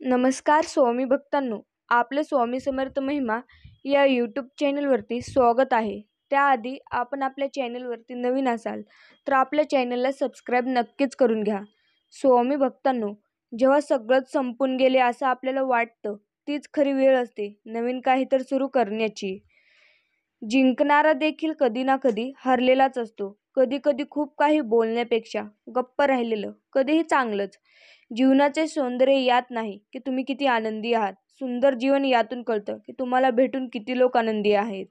नमस्कार स्वामी भक्तांनो, आपले स्वामी समर्थ महिमा या यूट्यूब चॅनलवरती स्वागत आहे. त्याआधी आपण आपल्या चॅनलवरती नवीन असाल तर आपल्या चॅनलला सबस्क्राईब नक्कीच करून घ्या. स्वामी भक्तांनो, जेव्हा सगळंच संपून गेले असं आपल्याला वाटतं तीच खरी वेळ असते नवीन काहीतरी सुरू करण्याची. जिंकणारा देखील कधी ना कधी हरलेलाच असतो. कधी कधी खूप काही बोलण्यापेक्षा गप्प राहिलेलं कधीही चांगलंच. जीवनाचे सौंदर्य यात नाही की तुम्ही किती आनंदी आहात, सुंदर जीवन यातून कळतं की तुम्हाला भेटून किती लोक आनंदी आहेत.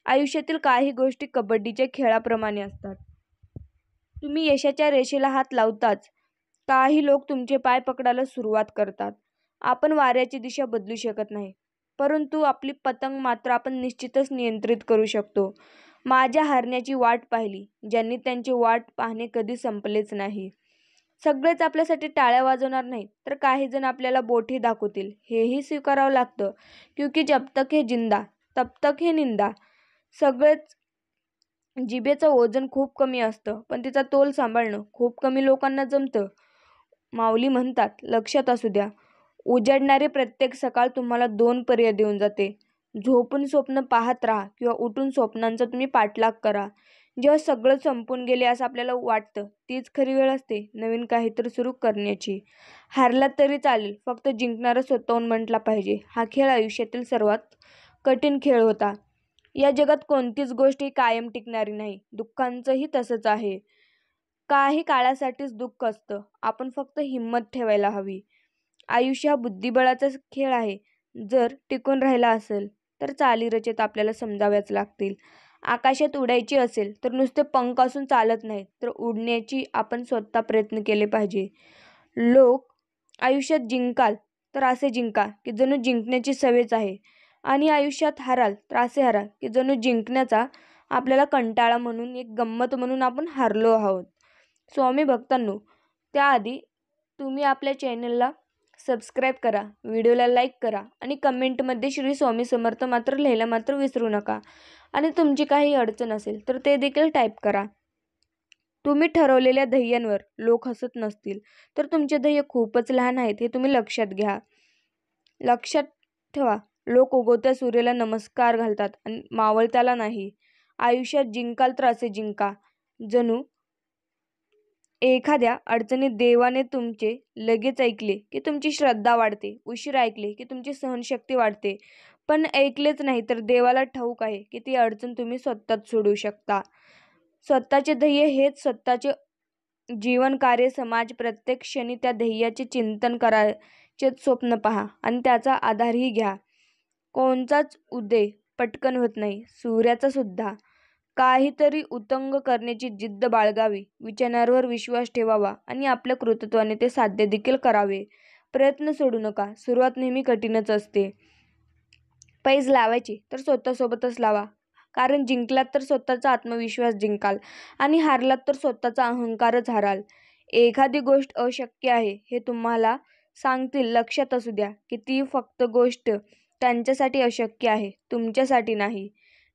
आयुष्यातील काही गोष्टी कबड्डीच्या खेळाप्रमाणे असतात. तुम्ही यशाच्या रेषेला हात लावताच काही लोक तुमचे पाय पकडायला सुरुवात करतात. आपण वाऱ्याची दिशा बदलू शकत नाही, परंतु आपली पतंग मात्र आपण निश्चितच नियंत्रित करू शकतो. माझ्या हारण्याची वाट पाहिली ज्यांनी त्यांची वाट पाहणे कधी संपलेच नाही. सगळेच आपल्यासाठी टाळ्या वाजवणार नाहीत, तर काही जण आपल्याला बोटे दाखवतील हेही स्वीकारावं लागतं. क्योंकि जब तक है जिंदा तब तक है निंदा. सगळेच जिभेचं वजन खूप कमी असतं, पण तिचा तोल सांभाळणं खूप कमी लोकांना जमतं. माऊली म्हणतात, लक्षात असू द्या, उजाडणारी प्रत्येक सकाळ तुम्हाला दोन पर्याय देऊन जाते. झोपून स्वप्न पाहत राहा किंवा उठून स्वप्नांचा तुम्ही पाठलाग करा. जेव्हा सगळं संपून गेले असं आपल्याला वाटतं तीच खरी वेळ असते नवीन काहीतरी सुरू करण्याची. हारला तरी चालेल, फक्त जिंकणारा स्वतःहून म्हटला पाहिजे. हा खेळ आयुष्यातील सर्वात कठीण खेळ होता. या जगात कोणतीच गोष्ट ही कायम टिकणारी नाही. दुःखांचंही तसंच आहे. काही काळासाठीच दुःख असतं, आपण फक्त हिंमत ठेवायला हवी. आयुष्य हा बुद्धिबळाचा खेळ आहे. जर टिकून राहिला असेल तर चालीरचेत आपल्याला समजाव्याच लागतील. आकाशात उडायची असेल तर नुसते पंख असून चालत नाहीत, तर उडण्याची आपण स्वतः प्रयत्न केले पाहिजे. लोक आयुष्यात जिंकाल तर असे जिंका की जणू जिंकण्याची सवयच आहे, आणि आयुष्यात हाराल तर असे हारा की जणू जिंकण्याचा आपल्याला कंटाळा, म्हणून एक गंमत म्हणून आपण हारलो आहोत. स्वामी भक्तांनो, त्याआधी तुम्ही आपल्या चॅनलला सबस्क्राईब करा, व्हिडिओला लाईक करा आणि कमेंटमध्ये श्री स्वामी समर्थ मात्र लिहायला मात्र विसरू नका. आणि तुमची काही अडचण असेल तर ते देखील टाईप करा. तुम्ही ठरवलेल्या ध्येयांवर लोक हसत नसतील तर तुमचे ध्येय खूपच लहान आहेत हे तुम्ही लक्षात घ्या. लक्षात ठेवा, लोक उगवत्या सूर्याला नमस्कार घालतात आणि मावळत्याला नाही. आयुष्यात जिंकाल तर असे जिंका जणू एखाद्या अडचणीत देवाने तुमचे लगेच ऐकले की तुमची श्रद्धा वाढते, उशीर ऐकले की तुमची सहनशक्ती वाढते, पण ऐकलेच नाही तर देवाला ठाऊक आहे की ती अडचण तुम्ही स्वतःच सोडवू शकता. स्वतःचे ध्येय हेच स्वतःचे जीवन, कार्य, समाज, प्रत्येक क्षणी त्या ध्येयाचे चिंतन करायचे स्वप्न पहा आणि त्याचा आधारही घ्या. कोणताच उदय पटकन होत नाही, सूर्याचा सुद्धा. काहीतरी उतंग करण्याची जिद्द बाळगावी, विचारांवर विश्वास ठेवावा आणि आपल्या कर्तृत्वाने ते साध्य देखील करावे. प्रयत्न सोडू नका. सुरुवात नेहमी कठीणच असते. पैज लावायची तर स्वतःसोबतच लावा, कारण जिंकलात तर स्वतःचा आत्मविश्वास जिंकाल आणि हारलात तर स्वतःचा अहंकारच हाराल. एखादी गोष्ट अशक्य आहे हे तुम्हाला सांगतील, लक्षात असू द्या की ती फक्त गोष्ट त्यांच्यासाठी अशक्य आहे, तुमच्यासाठी नाही.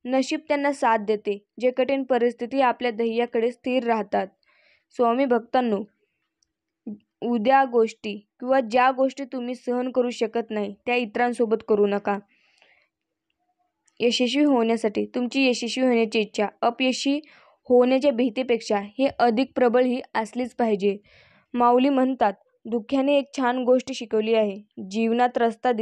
नशीब त्यांना साथ देते जे कठीण परिस्थिती आपल्या ध्येयाकडे स्थिर राहतात. स्वामी भक्तांनो, उद्या गोष्टी किंवा ज्या गोष्टी तुम्ही सहन करू शकत नाही त्या इतरांसोबत करू नका. यशस्वी होण्यासाठी तुमची यशस्वी होण्याची इच्छा अपयशी होण्याच्या भीतीपेक्षा हे अधिक प्रबळ ही असलीच पाहिजे. माऊली म्हणतात, दुःखाने एक छान गोष्ट शिकवली आहे. जीवनात रस्ता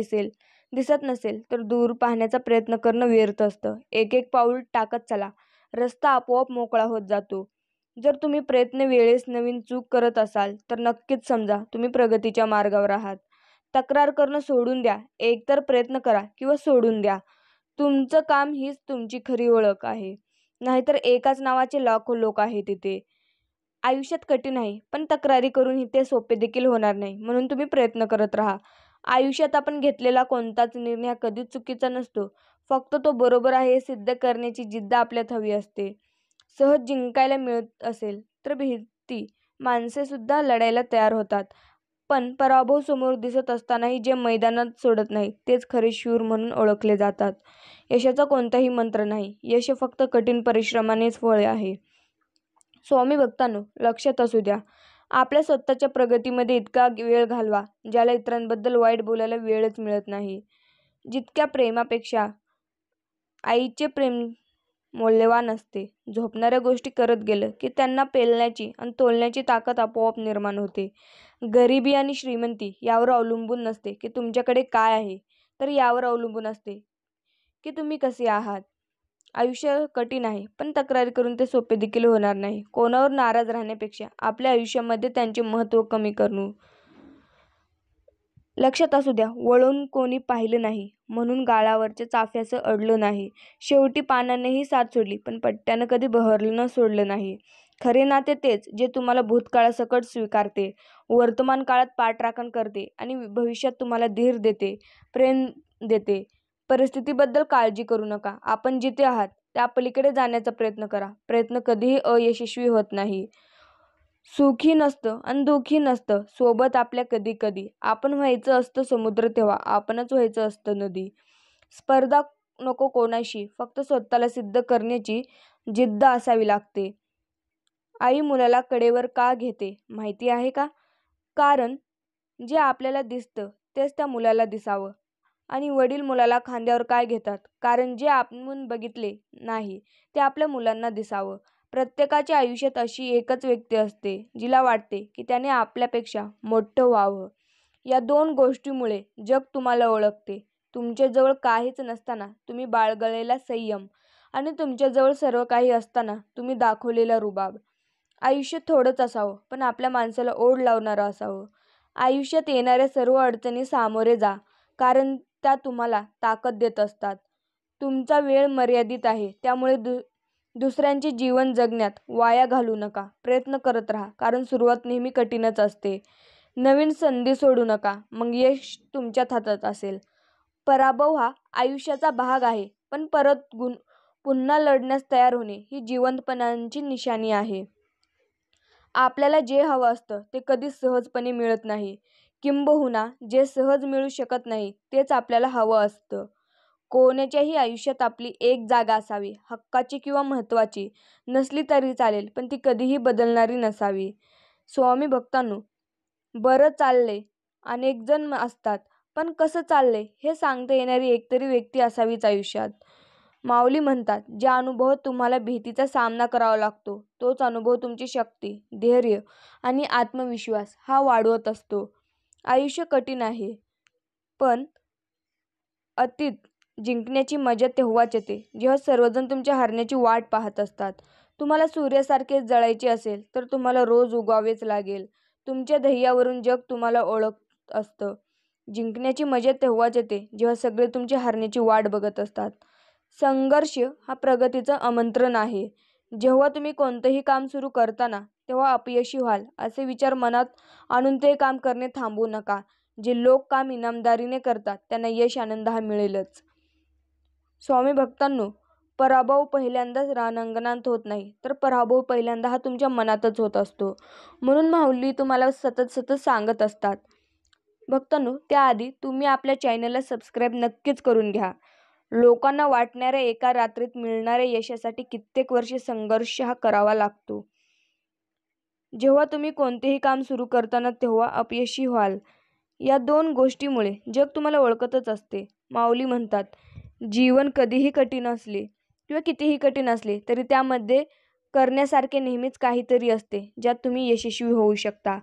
दिसत नसेल तर दूर पाहण्याचा प्रयत्न करणं व्यर्थ असतं. एक एक पाऊल टाकत चला, रस्ता आपोआप मोकळा होत जातो. जर तुम्ही प्रयत्न वेळेस नवीन चूक करत असाल तर नक्कीच समजा तुम्ही प्रगतीच्या मार्गावर आहात. तक्रार करणं सोडून द्या. एकतर प्रयत्न करा किंवा सोडून द्या. तुमचं काम हीच तुमची खरी ओळख आहे, नाहीतर एकाच नावाचे लाखो लोक आहेत तिथे. आयुष्यात कठीण आहे, पण तक्रारी करून ते सोपे देखील होणार नाही, म्हणून तुम्ही प्रयत्न करत राहा. आयुष्यात आपण घेतलेला कोणताच निर्णय कधीच चुकीचा नसतो, फक्त तो बरोबर आहे हे सिद्ध करण्याची जिद्द आपल्यात हवी असते. सहज जिंकायला मिळत असेल तर भीती माणसे सुद्धा लढायला तयार होतात, पण पराभव समोर दिसत असतानाही जे मैदानात सोडत नाही तेच खरे शूर म्हणून ओळखले जातात. यशाचा कोणताही मंत्र नाही, यश फक्त कठीण परिश्रमानेच फळ आहे. स्वामी भक्तांनो, लक्षात असू द्या, आपल्या स्वतःच्या प्रगतीमध्ये इतका वेळ घालवा ज्याला इतरांबद्दल वाईट बोलायला वेळच मिळत नाही. जितक्या प्रेमापेक्षा आईचे प्रेम मौल्यवान असते. झोपणाऱ्या गोष्टी करत गेलं की त्यांना पेलण्याची आणि तोलण्याची ताकद आपोआप निर्माण होते. गरिबी आणि श्रीमंती यावर अवलंबून नसते की तुमच्याकडे काय आहे, तर यावर अवलंबून असते की तुम्ही कसे आहात. आयुष्य कठीण आहे, पण तक्रारी करून ते सोपे देखील होणार नाही. कोणावर नाराज राहण्यापेक्षा आपल्या आयुष्यामध्ये त्यांचे महत्त्व कमी करू. लक्षात असू द्या, वळून कोणी पाहिलं नाही म्हणून गाळावरच्या चाफ्याचं अडलं नाही. शेवटी पानानेही साथ सोडली, पण पट्ट्यानं कधी बहरलं सोडलं नाही. खरे नाते तेच जे तुम्हाला भूतकाळासकट स्वीकारते, वर्तमान काळात पाठराखण करते आणि भविष्यात तुम्हाला धीर देते, प्रेम देते. परिस्थितीबद्दल काळजी करू नका. आपण जिथे आहात त्या पलीकडे जाण्याचा प्रयत्न करा. प्रयत्न कधीही अयशस्वी होत नाही. सुखी नसतं आणि दुःखी नसतं सोबत आपल्या. कधी कधी आपण व्हायचं असतं समुद्र, तेव्हा आपणच व्हायचं असतं नदी. स्पर्धा नको कोणाशी, फक्त स्वतःला सिद्ध करण्याची जिद्द असावी लागते. आई मुलाला कडेवर का घेते माहिती आहे का? कारण जे आपल्याला दिसतं तेच त्या मुलाला दिसावं. आणि वडील मुलाला खांद्यावर काय घेतात? कारण जे आपण बघितले नाही ते आपल्या मुलांना दिसावं. प्रत्येकाच्या आयुष्यात अशी एकच व्यक्ती असते जिला वाटते की त्याने आपल्यापेक्षा मोठं व्हावं. या दोन गोष्टींमुळे जग तुम्हाला ओळखते. तुमच्याजवळ काहीच नसताना तुम्ही बाळगलेला संयम आणि तुमच्याजवळ सर्व काही असताना तुम्ही दाखवलेला रुबाब. आयुष्य थोडंच असावं, पण आपल्या माणसाला ओढ लावणारं असावं. आयुष्यात येणाऱ्या सर्व अडचणी सामोरे जा, कारण त्या तुम्हाला ताकद देत असतात. तुमचा वेळ मर्यादित आहे, त्यामुळे दुसऱ्यांचे जीवन जगण्यात वाया घालवू नका. प्रयत्न करत राहा, कारण सुरुवात नेहमी कठीणच असते. नवीन संधी सोडू नका, मग यश तुमच्याच हातात असेल. पराभव हा आयुष्याचा भाग आहे, पण परत पुन्हा लढण्यास तयार होणे ही जिवंतपणाची निशाणी आहे. आपल्याला जे हवं असतं ते कधीच सहजपणे मिळत नाही. किंबहुना जे सहज मिळू शकत नाही तेच आपल्याला हवं असतं. कोणाच्याही आयुष्यात आपली एक जागा असावी. हक्काची किंवा महत्त्वाची नसली तरी चालेल, पण ती कधीही बदलणारी नसावी. स्वामी भक्तांनो, बरं चाललंय अनेक जण असतात, पण कसं चाललंय हे सांगता येणारी एकतरी व्यक्ती असावीच आयुष्यात. माऊली म्हणतात, ज्या अनुभवात तुम्हाला भीतीचा सामना करावा लागतो तोच अनुभव तुमची शक्ती, धैर्य आणि आत्मविश्वास हा वाढवत असतो. आयुष्य कठीण आहे, पण अतीत जिंकण्याची मजा तेव्हाच येते जेव्हा सर्वजण तुमच्या हारण्याची वाट पाहत असतात. तुम्हाला सूर्यासारखे जळायचे असेल तर तुम्हाला रोज उगवावेच लागेल. तुमच्या ध्येयावरून जग तुम्हाला ओळखत असतं. जिंकण्याची मजा तेव्हाच येते जेव्हा सगळे तुमच्या हारण्याची वाट बघत असतात. संघर्ष हा प्रगतीचं आमंत्रण आहे. जेव्हा तुम्ही कोणतंही काम सुरू करताना तेव्हा अपयशी व्हाल असे विचार मनात आणून ते काम करणे थांबवू नका. जे लोक काम इनामदारीने करतात त्यांना यश आनंद हा मिळेलच. स्वामी भक्तांनो, पराभव पहिल्यांदाच रणांगणात होत नाही, तर पराभव पहिल्यांदा हा तुमच्या मनातच होत असतो. म्हणून माऊली तुम्हाला सतत सांगत असतात. भक्तांनो, त्याआधी तुम्ही आपल्या चॅनलला सबस्क्राईब नक्कीच करून घ्या. लोकांना वाटणाऱ्या एका रात्रीत मिळणाऱ्या यशासाठी कित्येक वर्षे संघर्ष हा करावा लागतो. जेव्हा तुम्ही कोणतेही काम सुरू करताना तेव्हा अपयशी व्हाल. या दोन गोष्टीमुळे जग तुम्हाला ओळखतच असते. माऊली म्हणतात, जीवन कधीही कठीण असले किंवा कितीही कठीण असले तरी त्यामध्ये करण्यासारखे नेहमीच काहीतरी असते ज्यात तुम्ही यशस्वी होऊ शकता.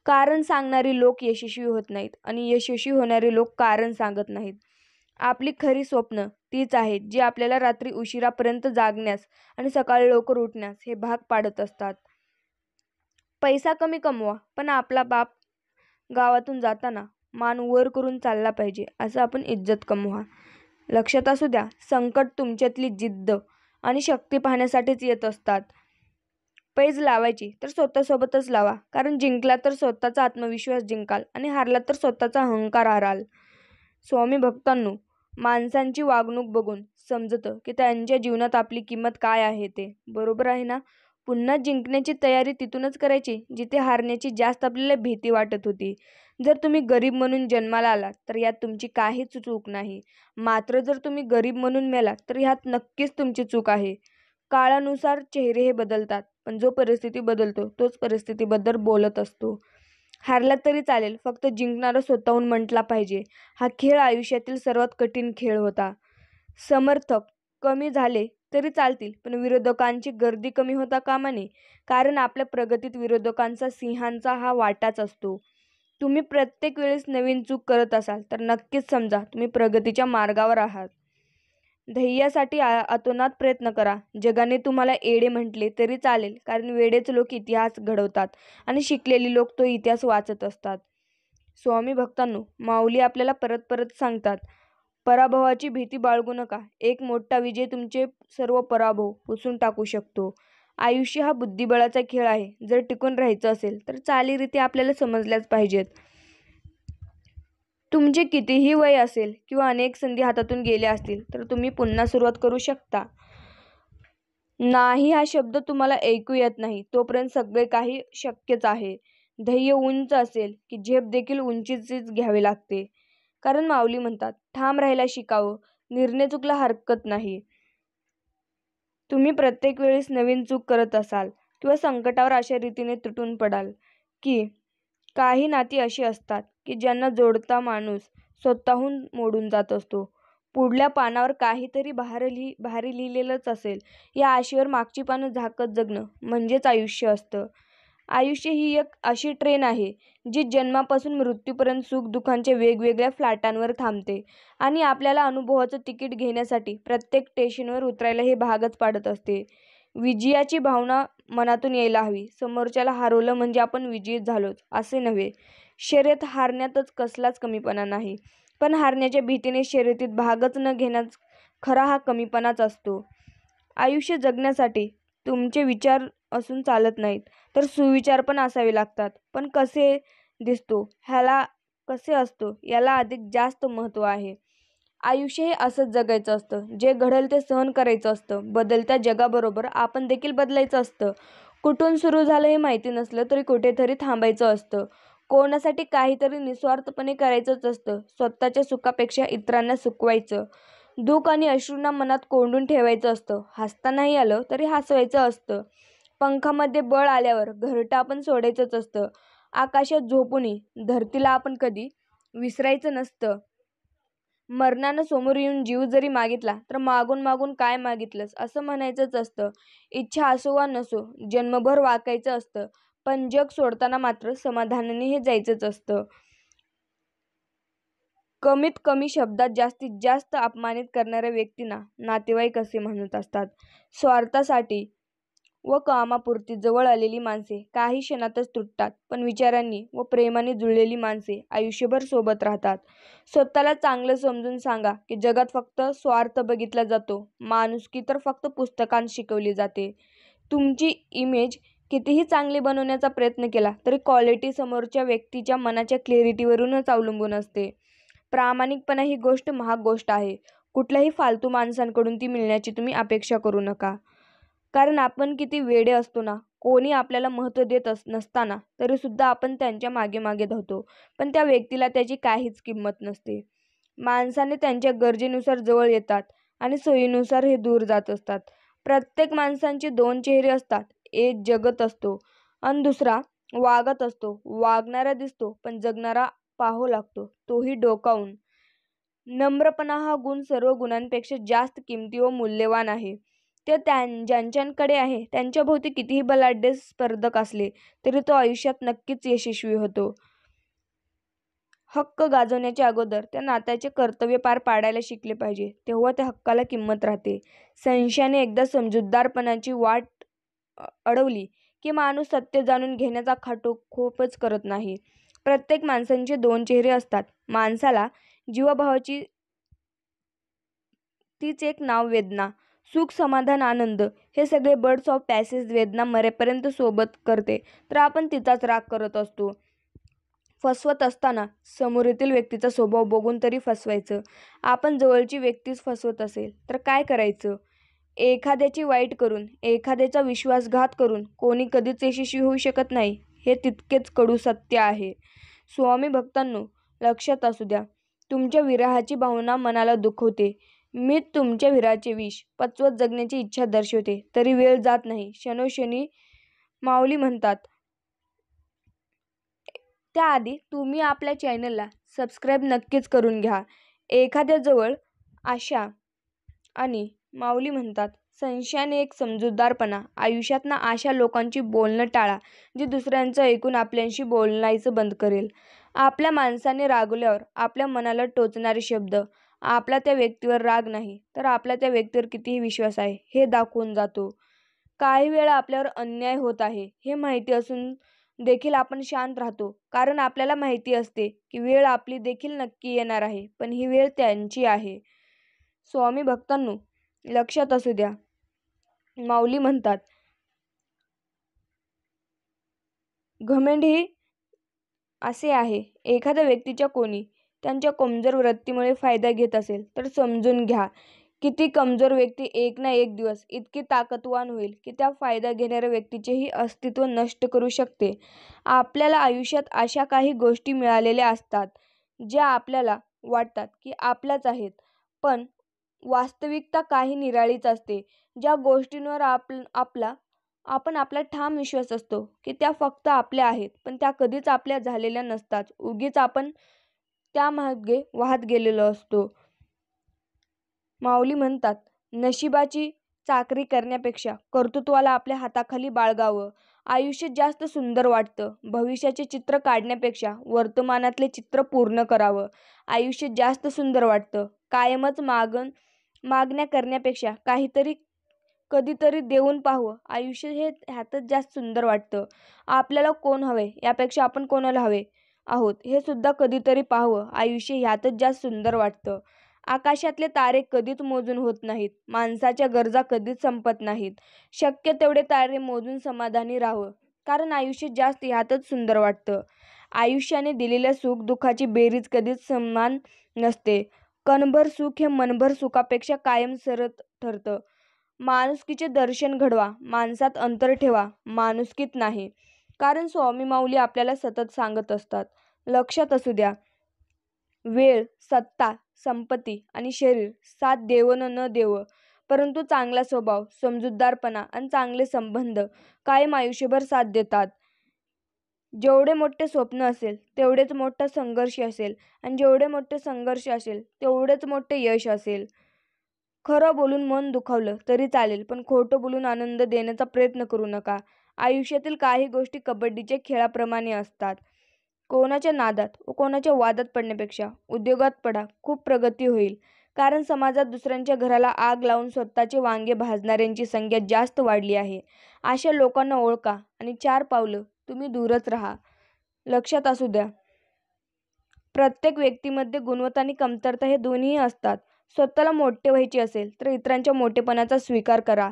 कारण सांगणारी लोक यशस्वी होत नाहीत आणि यशस्वी होणारे लोक कारण सांगत नाहीत. आपली खरी स्वप्न तीच आहेत जी आपल्याला रात्री उशिरापर्यंत जागण्यास आणि सकाळी लवकर उठण्यास हे भाग पाडत असतात. पैसा कमी कमवा, पण आपला बाप गावातून जाताना मान वर करून चालला पाहिजे असं आपण इज्जत कमवा. लक्षात असू द्या, संकट तुमच्यातली जिद्द आणि शक्ती पाहण्यासाठीच येत असतात. पैज लावायची तर स्वतःसोबतच लावा, कारण जिंकला तर स्वतःचा आत्मविश्वास जिंकाल आणि हारला तर स्वतःचा अहंकार हाराल. स्वामी भक्तांनो, माणसांची वागणूक बघून समजतं की त्यांच्या जीवनात आपली किंमत काय आहे ते. बरोबर आहे ना? पुन्हा जिंकण्याची तयारी तिथूनच करायची जिथे हारण्याची जास्त आपल्याला भीती वाटत होती. जर तुम्ही गरीब म्हणून जन्माला आलात तर यात तुमची काहीच चूक नाही. मात्र जर तुम्ही गरीब म्हणून मेलात तर ह्यात नक्कीच तुमची चूक आहे. काळानुसार चेहरे हे बदलतात, पण जो परिस्थिती बदलतो तोच परिस्थितीबद्दल बोलत असतो. हारला तरी चालेल, फक्त जिंकणारा स्वतःहून म्हटला पाहिजे. हा खेळ आयुष्यातील सर्वात कठीण खेळ होता. समर्थक कमी झाले तरी चालतील, पण विरोधकांची गर्दी कमी होता कामा नये. कारण आपल्या प्रगतीत विरोधकांचा, सिंहांचा हा वाटाच असतो. तुम्ही प्रत्येक वेळेस नवीन चूक करत असाल तर नक्कीच समजा तुम्ही प्रगतीच्या मार्गावर आहात. ध्येयासाठी अतोनात प्रयत्न करा. जगाने तुम्हाला येडे म्हटले तरी चालेल, कारण वेडेच लोक इतिहास घडवतात आणि शिकलेली लोक तो इतिहास वाचत असतात. स्वामी भक्तांनो, माऊली आपल्याला परत परत सांगतात, पराभवाची भीती बाळगू नका. एक मोठा विजय तुमचे सर्व पराभव पुसून टाकू शकतो. आयुष्य हा बुद्धिबळाचा खेळ आहे. जर टिकून राहायचं असेल तर चालीरीती आपल्याला समजल्याच पाहिजेत. तुमचे कितीही वय असेल किंवा अनेक संधी हातातून गेल्या असतील तर तुम्ही पुन्हा सुरुवात करू शकता. नाही हा शब्द तुम्हाला ऐकू येत नाही तोपर्यंत सगळे काही शक्यच आहे. ध्येय उंच असेल की झेप देखील उंचीचीच घ्यावी लागते. कारण माऊली म्हणतात, ठाम राहायला शिकावं, निर्णय चुकला हरकत नाही. तुम्ही प्रत्येक वेळेस नवीन चूक करत असाल किंवा संकटावर अशा रीतीने तुटून पडाल की काही नाती अशी असतात की ज्यांना जोडता माणूस स्वतःहून मोडून जात असतो. पुढल्या पानावर काहीतरी भारी लिहिलेलंच असेल या आशेवर मागची पानं झाकत जगणं म्हणजेच आयुष्य असतं. आयुष्य ही एक अशी ट्रेन आहे जी जन्मापासून मृत्यूपर्यंत सुखदुःखांच्या वेगवेगळ्या फ्लॅटांवर थांबते आणि आपल्याला अनुभवाचं तिकीट घेण्यासाठी प्रत्येक स्टेशनवर उतरायला हे भागच पाडत असते. विजयाची भावना मनातून यायला हवी. समोरच्याला हरवलं म्हणजे आपण विजयी झालोच असे नव्हे. शर्यत हारण्यातच कसलाच कमीपणा नाही, पण हारण्याच्या भीतीने शर्यतीत भागच न घेण्याच खरा हा कमीपणाच असतो. आयुष्य जगण्यासाठी तुमचे विचार असून चालत नाहीत, तर सुविचार पण असावे लागतात. पण कसे दिसतो ह्याला कसे असतो याला अधिक जास्त महत्त्व आहे. आयुष्य हे असंच जगायचं असतं. जे घडेल ते सहन करायचं असतं. बदलत्या जगाबरोबर आपण देखील बदलायचं असतं. कुठून सुरू झालं हे माहिती नसलं तरी कुठेतरी थांबायचं असतं. कोणासाठी काहीतरी निस्वार्थपणे करायचंच असतं. स्वतःच्या सुखापेक्षा इतरांना सुखवायचं. दुःख आणि अश्रूंना मनात कोंडून ठेवायचं असतं. हसता नाही आलं तरी हसवायचं असतं. पंखामध्ये बळ आल्यावर घरटं आपण सोडायचंच असतं. आकाशात झोपूनही धरतीला आपण कधी विसरायचं नसतं. मरणानं समोर येऊन जीव जरी मागितला तर मागून मागून काय मागितलंस असं म्हणायचंच असतं. इच्छा असो वा नसो जन्मभर वाकायचं असतं, पण जग सोडताना मात्र समाधानाने हे जायचंच असतं. कमीत कमी शब्दात जास्तीत जास्त अपमानित करणाऱ्या व्यक्तींना नातेवाईक असे म्हणत असतात. स्वार्थासाठी व कामापुरती जवळ आलेली माणसे काही क्षणातच तुटतात, पण विचारांनी व प्रेमाने जुळलेली माणसे आयुष्यभर सोबत राहतात. स्वतःला चांगलं समजून सांगा की जगात फक्त स्वार्थ बघितला जातो, माणुसकी तर फक्त पुस्तकांत शिकवली जाते. तुमची इमेज कितीही चांगली बनवण्याचा प्रयत्न केला तरी क्वालिटी समोरच्या व्यक्तीच्या मनाच्या क्लॅरिटीवरूनच अवलंबून असते. प्रामाणिकपणा ही गोष्ट महाग गोष्ट आहे. कुठल्याही फालतू माणसांकडून ती मिळण्याची तुम्ही अपेक्षा करू नका. कारण आपण किती वेडे असतो ना, कोणी आपल्याला महत्त्व देत नसताना तरीसुद्धा आपण त्यांच्या मागे मागे धावतो, पण त्या व्यक्तीला त्याची काहीच किंमत नसते. माणसाने त्यांच्या गरजेनुसार जवळ येतात आणि सोयीनुसार हे दूर जात असतात. प्रत्येक माणसांचे दोन चेहरे असतात. एक जगत असतो आणि दुसरा वागत असतो. वागणारा दिसतो पण जगणारा पाहावा लागतो, तोही डोकावून. नम्रपणा हा गुण सर्व गुणांपेक्षा जास्त किमती व मूल्यवान आहे. ते ज्यांच्याकडे आहे त्यांच्याभोवती कितीही बलाढ्य स्पर्धक असले तरी तो आयुष्यात नक्कीच यशस्वी होतो. हक्क गाजवण्याच्या अगोदर त्या नात्याचे कर्तव्य पार पाडायला शिकले पाहिजे, तेव्हा त्या हक्काला किंमत राहते. संशयाने एकदा समजूतदारपणाची वाट अडवली की माणूस सत्य जाणून घेण्याचा खाटोखोपच करत नाही. प्रत्येक माणसांचे दोन चेहरे असतात. माणसाला जीवाभावाची तीच एक नाव वेदना. सुख, समाधान, आनंद हे सगळे बर्ड्स ऑफ पॅसेज. वेदना मरेपर्यंत सोबत करते तर आपण तिचाच राग करत असतो. फसवत असताना समोरील व्यक्तीचा स्वभाव बघून तरी फसवायचं. आपण जवळची व्यक्तीच फसवत असेल तर काय करायचं? एखाद्याची वाईट करून, एखाद्याचा विश्वासघात करून कोणी कधीच यशस्वी होऊ शकत नाही, हे तितकेच कडू सत्य आहे. स्वामी भक्तांनो, लक्षात असू द्या, तुमच्या विरहाची भावना मनाला दुखवते. मी तुमच्या वीराचे विष पचवत जगण्याची इच्छा दर्शवते, तरी वेळ जात नाही. क्षणोक्षणी माऊली म्हणतात. त्याआधी तुम्ही आपल्या चॅनलला सबस्क्राईब नक्कीच करून घ्या. एखाद्याजवळ आशा आणि माऊली म्हणतात, संशयाने एक समजूतदारपणा. आयुष्यात अशा लोकांची बोलणं टाळा, जे दुसऱ्यांचं ऐकून आपल्याशी बोलायचं बंद करेल. आपल्या माणसाने रागवल्यावर आपल्या मनाला टोचणारे शब्द आपला त्या व्यक्तीवर राग नाही, तर आपला त्या व्यक्तीवर कितीही विश्वास आहे हे दाखवून जातो. काही वेळा आपल्यावर अन्याय होत आहे हे माहिती असून देखील आपण शांत राहतो, कारण आपल्याला माहिती असते की वेळ आपली देखील नक्की येणार आहे, पण ही वेळ त्यांची आहे. स्वामी भक्तांनो, लक्षात असू द्या. माऊली म्हणतात, घमंड ही असे आहे, एखाद्या व्यक्तीच्या कोणी त्यांच्या कमजोर वृत्तीमुळे फायदा घेत असेल तर समजून घ्या की कमजोर व्यक्ती एक ना एक दिवस इतकी ताकदवान होईल की त्या फायदा घेणाऱ्या व्यक्तीचेही अस्तित्व नष्ट करू शकते. आपल्याला आयुष्यात अशा काही गोष्टी मिळालेल्या असतात ज्या आपल्याला वाटतात की आपल्याच आहेत, पण वास्तविकता काही निराळीच असते. ज्या गोष्टींवर आपण आपला ठाम विश्वास असतो की त्या फक्त आपल्या आहेत, पण त्या कधीच आपल्या झालेल्या नसतात. उगीच आपण त्यामागे वाहत गेलेलो असतो. माऊली म्हणतात, नशिबाची चाकरी करण्यापेक्षा कर्तृत्वाला आपल्या हाताखाली बाळगावं. आयुष्य जास्त सुंदर वाटतं. भविष्याचे चित्र काढण्यापेक्षा वर्तमानातले चित्र पूर्ण करावं. आयुष्य जास्त सुंदर वाटतं. कायमच मागण्या करण्यापेक्षा काहीतरी कधीतरी देऊन पाहावं. आयुष्य ह्यातच जास्त सुंदर वाटतं. आपल्याला कोण हवे यापेक्षा आपण कोणाला हवे आहोत हे सुद्धा कधीतरी पाहावं. आयुष्य ह्यातच जास्त सुंदर वाटतं. आकाशातले तारे कधीच मोजून होत नाहीत. माणसाच्या गरजा कधीच संपत नाहीत. शक्य तेवढे तारे मोजून समाधानी राहावं, कारण आयुष्य जास्त ह्यातच सुंदर वाटतं. आयुष्याने दिलेल्या सुख दुःखाची बेरीज कधीच समान नसते. कणभर सुख हे मनभर सुखापेक्षा कायम सरत ठरतं. माणुसकीचे दर्शन घडवा, माणसात अंतर ठेवा, माणुसकीत नाही. कारण स्वामी माऊली आपल्याला सतत सांगत असतात, लक्षात असू द्या. वेळ, सत्ता, संपत्ती आणि शरीर साथ देवं न देवं, परंतु चांगला स्वभाव, समजूतदारपणा आणि चांगले संबंध कायम आयुष्यभर साथ देतात. जेवढे मोठे स्वप्न असेल तेवढेच मोठा संघर्ष असेल, आणि जेवढे मोठे संघर्ष असेल तेवढेच मोठे यश असेल. खरं बोलून मन दुखावलं तरी चालेल, पण खोटं बोलून आनंद देण्याचा प्रयत्न करू नका. आयुष्यातील काही गोष्टी कबड्डीच्या खेळाप्रमाणे असतात. कोणाच्या नादात व कोणाच्या वादात पडण्यापेक्षा उद्योगात पडा, खूप प्रगती होईल. कारण समाजात दुसऱ्यांच्या घराला आग लावून स्वतःचे वांगे भाजणाऱ्यांची संख्या जास्त वाढली आहे. अशा लोकांना ओळखा आणि 4 पावलं तुम्ही दूरच राहा. लक्षात असू द्या. प्रत्येक व्यक्तीमध्ये गुणवत्ता आणि कमतरता हे दोन्हीही असतात. स्वतःला मोठे व्हायचे असेल तर इतरांच्या मोठेपणाचा स्वीकार करा.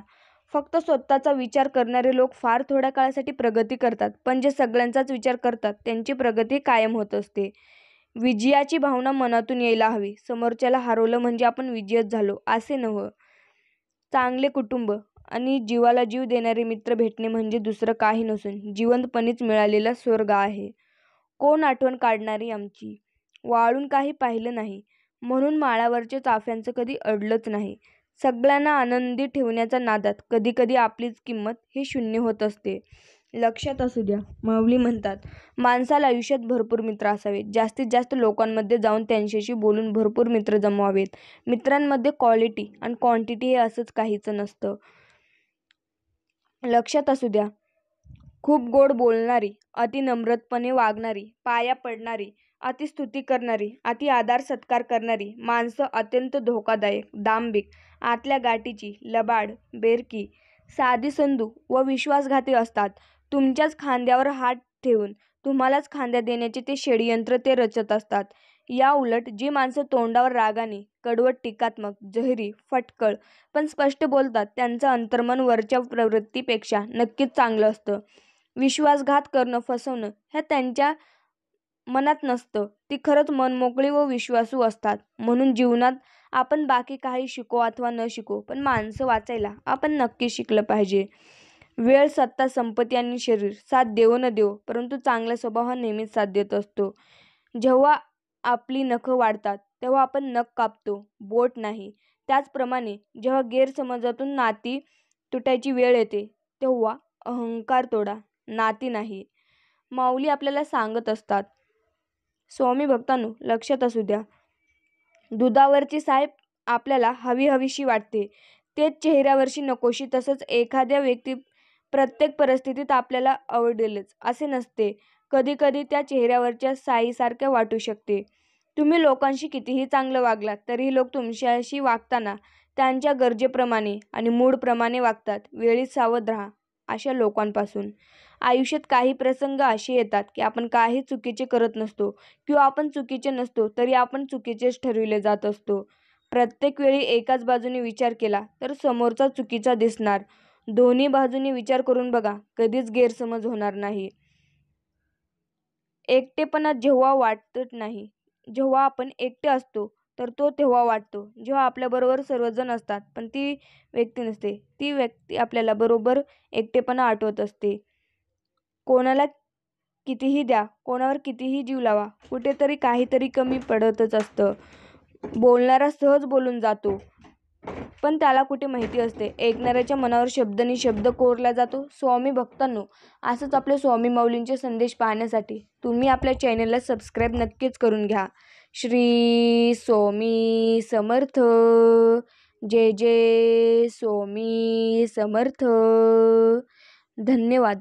फक्त स्वतःचा विचार करणारे लोक फार थोड्या काळासाठी प्रगती करतात, पण जे सगळ्यांचाच विचार करतात त्यांची प्रगती कायम होत असते. विजयाची भावना मनातून यायला हवी. समोरच्याला हरवलं म्हणजे आपण विजयच झालो असे नव्हे. चांगले कुटुंब आणि जीवाला जीव देणारे मित्र भेटणे म्हणजे दुसरं काही नसून जिवंतपणीच मिळालेला स्वर्ग आहे. कोण आठवण काढणारी आमची? वाळून काही पाहिलं नाही, म्हणून माळावरच्या चाफ्यांचं कधी अडलंच नाही. सगळ्यांना आनंदी ठेवण्याच्या नादात कधीकधी आपलीच किंमत ही शून्य होत असते. लक्षात असू द्या. माऊली म्हणतात, माणसाला आयुष्यात भरपूर मित्र असावेत. जास्तीत जास्त लोकांमध्ये जाऊन त्यांच्याशी बोलून भरपूर मित्र जमवावेत. मित्रांमध्ये क्वालिटी आणि क्वांटिटी हे असंच काहीच नसतं. लक्षात असू द्या. खूप गोड बोलणारी, अति नम्रपणे वागणारी, पाया पडणारी, अति स्तुती करणारी, अति आदर सत्कार करणारी माणसं अत्यंत धोकादायक, दांभिक, आतल्या गाठीची, लबाड, बेरकी, साधीसंधू व विश्वासघाती असतात. तुमच्याच खांद्यावर हात ठेवून तुम्हालाच खांद्या देण्याचे ते षड्यंत्र ते रचत असतात. या उलट जी माणसं तोंडावर रागाने, कडवट, टीकात्मक, जहिरी, फटकळ पण स्पष्ट बोलतात त्यांचं अंतर्मन वरच्या प्रवृत्तीपेक्षा नक्कीच चांगलं असतं. विश्वासघात करणं, फसवणं हे त्यांच्या मनात नसतं. ती खरंच मनमोकळी व विश्वासू असतात. म्हणून जीवनात आपण बाकी काही शिको अथवा न शिको, पण माणसं वाचायला आपण नक्की शिकलं पाहिजे. वेळ, सत्ता, संपत्ती आणि शरीर साथ देवो न देवो, परंतु चांगला स्वभाव हा नेहमीच साथ देत असतो. जेव्हा आपली नखं वाढतात तेव्हा आपण नख कापतो, बोट नाही. त्याचप्रमाणे जेव्हा गैरसमजातून नाती तुटायची वेळ येते तेव्हा अहंकार तोडा, नाती नाही. माऊली आपल्याला सांगत असतात. स्वामी भक्तांनो, लक्षात असू द्या, दुधावरची साय आपल्याला हवीशी वाटते, तेच चेहऱ्यावरची नकोशी. तसंच एखाद्या व्यक्ती प्रत्येक परिस्थितीत आपल्याला आवडेलच असे नसते. कधीकधी त्या चेहऱ्यावरच्या साईसारख्या वाटू शकते. तुम्ही लोकांशी कितीही चांगलं वागलात तरीही लोक तुमच्याशी वागताना त्यांच्या गरजेप्रमाणे आणि मूडप्रमाणे वागतात. वेळीच सावध राहा अशा लोकांपासून. आयुष्यात काही प्रसंग असे येतात की आपण काही चुकीचे करत नसतो किंवा आपण चुकीचे नसतो तरी आपण चुकीचेच ठरविले जात असतो. प्रत्येक वेळी एकाच बाजूने विचार केला तर समोरचा चुकीचा दिसणार. दोन्ही बाजूंनी विचार करून बघा, कधीच गैरसमज होणार नाही. एकटेपणा जेव्हा वाटत नाही, जेव्हा आपण एकटे असतो तर तो तेव्हा वाटतो, जेव्हा आपल्याबरोबर सर्वजण असतात पण ती व्यक्ती नसते. ती व्यक्ती आपल्याला बरोबर एकटेपणा आठवत असते. कोणाला कितीही द्या, कोणावर कितीही जीव लावा, कुठेतरी काहीतरी कमी पडतच असतं. बोलणारा सहज बोलून जातो पण त्याला कुठे माहिती असते ऐकणाऱ्याच्या मनावर शब्द कोरला जातो. स्वामी भक्तांनो, असंच आपले स्वामी माऊलींचे संदेश पाहण्यासाठी तुम्ही आपल्या चॅनेलला सबस्क्राईब नक्कीच करून घ्या. श्री स्वामी समर्थ. जय जय स्वामी समर्थ. धन्यवाद.